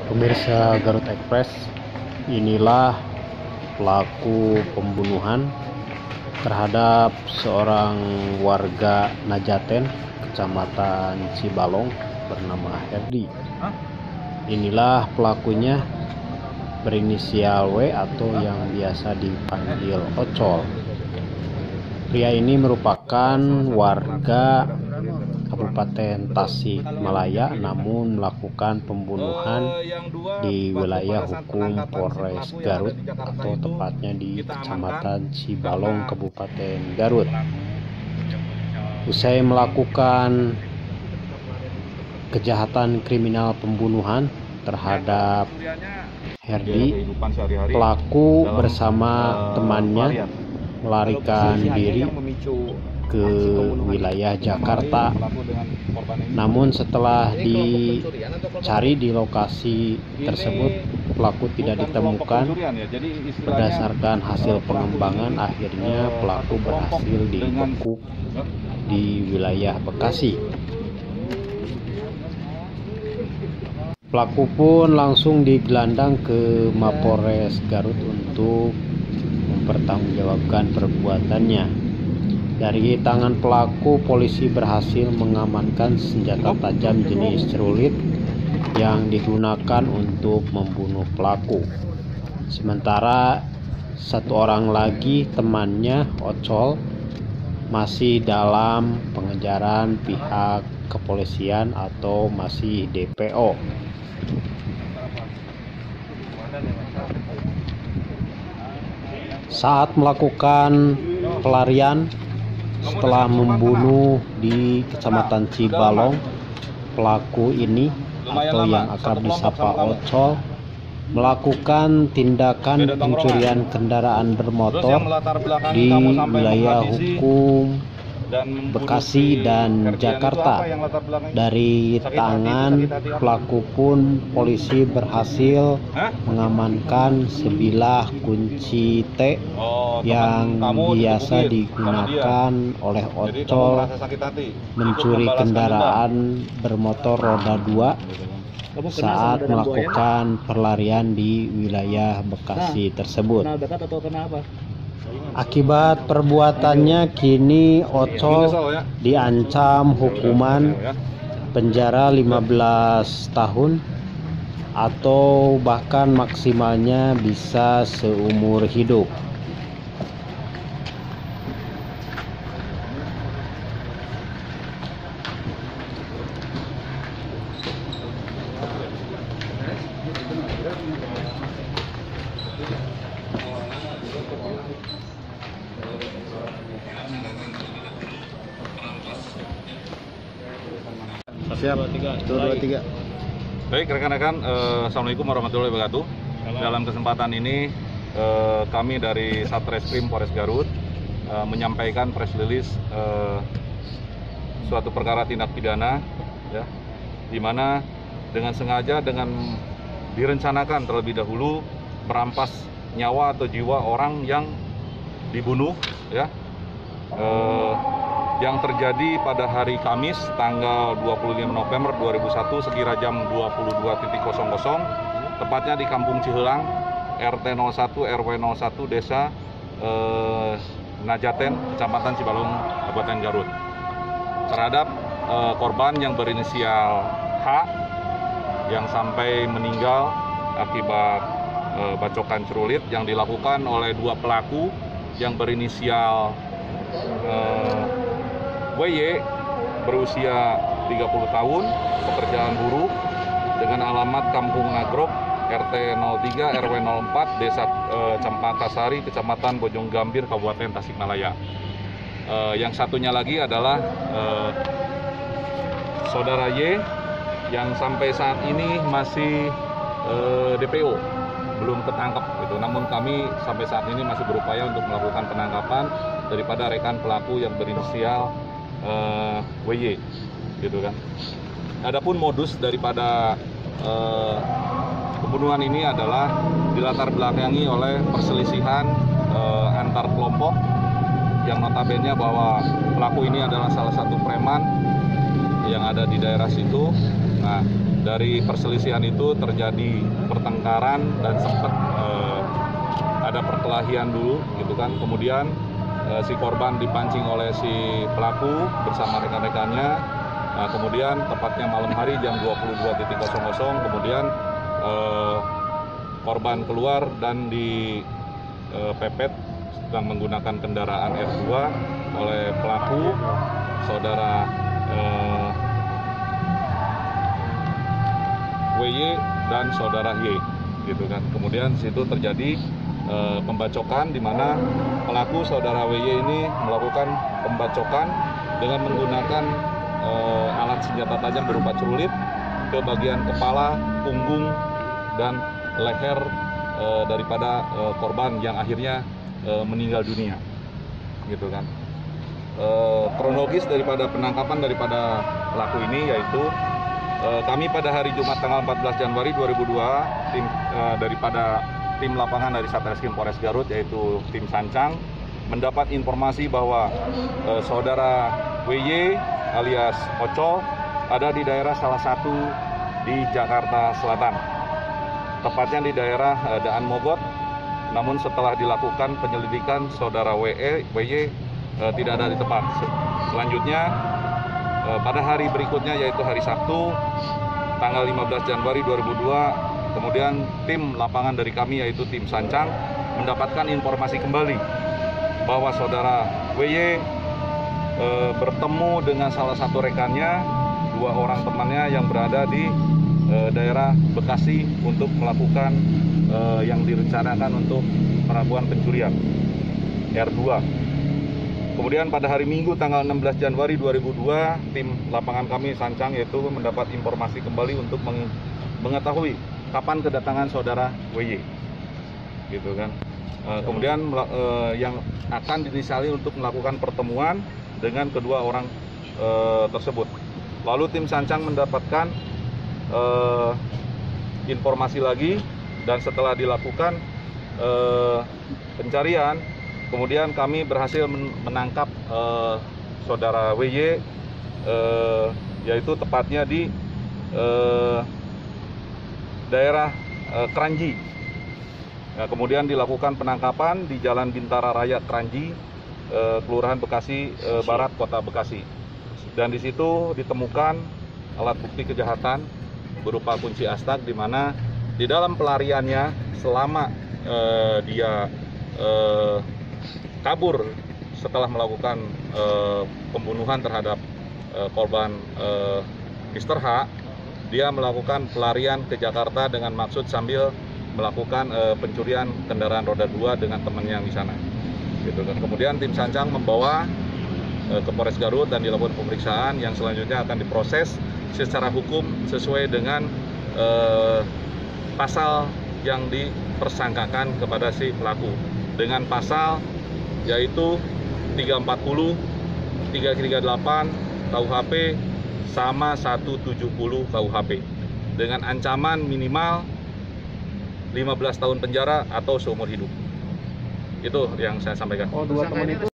Pemirsa Garut Express, inilah pelaku pembunuhan terhadap seorang warga Najaten, Kecamatan Cibalong bernama Herdi. Inilah pelakunya, berinisial W atau yang biasa dipanggil Ocol. Pria ini merupakan warga Kabupaten Tasikmalaya, namun melakukan pembunuhan di wilayah hukum Polres Garut atau tepatnya di Kecamatan Cibalong, Kabupaten Garut. Usai melakukan kejahatan kriminal pembunuhan terhadap Herdi, pelaku bersama temannya melarikan diri ke wilayah Jakarta. Namun setelah dicari di lokasi tersebut, pelaku tidak ditemukan. Berdasarkan hasil pengembangan, akhirnya pelaku berhasil dibekuk di wilayah Bekasi. Pelaku pun langsung digelandang ke Mapolres Garut untuk mempertanggungjawabkan perbuatannya. Dari tangan pelaku, polisi berhasil mengamankan senjata tajam jenis celurit yang digunakan untuk membunuh pelaku. Sementara satu orang lagi, temannya Ocol, masih dalam pengejaran pihak kepolisian atau masih DPO. Saat melakukan pelarian setelah membunuh di Kecamatan Cibalong, pelaku ini atau yang akrab disapa Ocol melakukan tindakan pencurian kendaraan bermotor di wilayah hukum Bekasi dan Jakarta. Dari tangan pelaku pun polisi berhasil mengamankan sebilah kunci T yang biasa digunakan oleh Ocol mencuri kendaraan bermotor roda 2 saat melakukan pelarian di wilayah Bekasi tersebut. Akibat perbuatannya, kini Ocol diancam hukuman penjara 15 tahun atau bahkan maksimalnya bisa seumur hidup. Siap, 223. Baik rekan-rekan, Assalamualaikum warahmatullahi wabarakatuh. Dalam kesempatan ini kami dari Satreskrim Polres Garut menyampaikan press release suatu perkara tindak pidana, ya, di mana dengan sengaja, dengan direncanakan terlebih dahulu merampas nyawa atau jiwa orang yang dibunuh, ya, yang terjadi pada hari Kamis tanggal 25 November 2001 sekira jam 22.00, tepatnya di Kampung Cihelang, RT 01 RW 01 Desa Najaten, Kecamatan Cibalong, Kabupaten Garut, terhadap korban yang berinisial H yang sampai meninggal akibat bacokan celurit yang dilakukan oleh dua pelaku yang berinisial WY berusia 30 tahun, pekerjaan buruh, dengan alamat Kampung Nagrok, RT 03 RW 04 Desa Cempaka Sari, Kecamatan Bojong Gambir, Kabupaten Tasikmalaya. Yang satunya lagi adalah Saudara Y yang sampai saat ini masih DPO, belum tertangkap gitu. Namun kami sampai saat ini masih berupaya untuk melakukan penangkapan daripada rekan pelaku yang berinisial WY, gitu kan. Adapun modus daripada pembunuhan ini adalah dilatar belakangi oleh perselisihan antar kelompok, yang notabene bahwa pelaku ini adalah salah satu preman yang ada di daerah situ. Nah, dari perselisihan itu terjadi pertengkaran dan sempat ada perkelahian dulu gitu kan. Kemudian si korban dipancing oleh si pelaku bersama rekan-rekannya. Nah, kemudian tepatnya malam hari jam 22.00 kemudian korban keluar dan dipepet sedang menggunakan kendaraan R2 oleh pelaku saudara WY dan saudara Y gitu kan. Kemudian situ terjadi pembacokan di mana pelaku saudara WY ini melakukan pembacokan dengan menggunakan alat senjata tajam berupa celurit ke bagian kepala, punggung dan leher daripada korban yang akhirnya meninggal dunia gitu kan. Kronologis daripada penangkapan daripada pelaku ini yaitu kami pada hari Jumat tanggal 14 Januari 2002 daripada tim lapangan dari Satreskrim Polres Garut yaitu tim Sancang mendapat informasi bahwa saudara WY alias Oco ada di daerah salah satu di Jakarta Selatan, tepatnya di daerah Daan Mogot. Namun setelah dilakukan penyelidikan saudara WY tidak ada di tempat. Selanjutnya pada hari berikutnya yaitu hari Sabtu tanggal 15 Januari 2002 kemudian tim lapangan dari kami yaitu tim Sancang mendapatkan informasi kembali bahwa saudara WY bertemu dengan salah satu rekannya, 2 orang temannya yang berada di daerah Bekasi untuk melakukan yang direncanakan untuk melakukan pencurian R2. Kemudian pada hari Minggu tanggal 16 Januari 2002, tim lapangan kami Sancang yaitu mendapat informasi kembali untuk mengetahui kapan kedatangan saudara WY, gitu kan. Kemudian yang akan dinisali untuk melakukan pertemuan dengan kedua orang tersebut. Lalu tim Sancang mendapatkan informasi lagi dan setelah dilakukan pencarian. Kemudian kami berhasil menangkap saudara WY, yaitu tepatnya di daerah Kranji. Nah, kemudian dilakukan penangkapan di Jalan Bintara Raya Kranji, Kelurahan Bekasi Barat, Kota Bekasi. Dan di situ ditemukan alat bukti kejahatan berupa kunci astag, di mana di dalam pelariannya selama dia kabur setelah melakukan pembunuhan terhadap korban Mr. H, dia melakukan pelarian ke Jakarta dengan maksud sambil melakukan pencurian kendaraan roda 2 dengan temannya yang di sana. Gitu kan. Kemudian tim Sancang membawa ke Polres Garut dan dilakukan pemeriksaan yang selanjutnya akan diproses secara hukum sesuai dengan pasal yang dipersangkakan kepada si pelaku dengan pasal yaitu 340, 338 KUHP sama 170 KUHP dengan ancaman minimal 15 tahun penjara atau seumur hidup. Itu yang saya sampaikan. Oh, 2 teman itu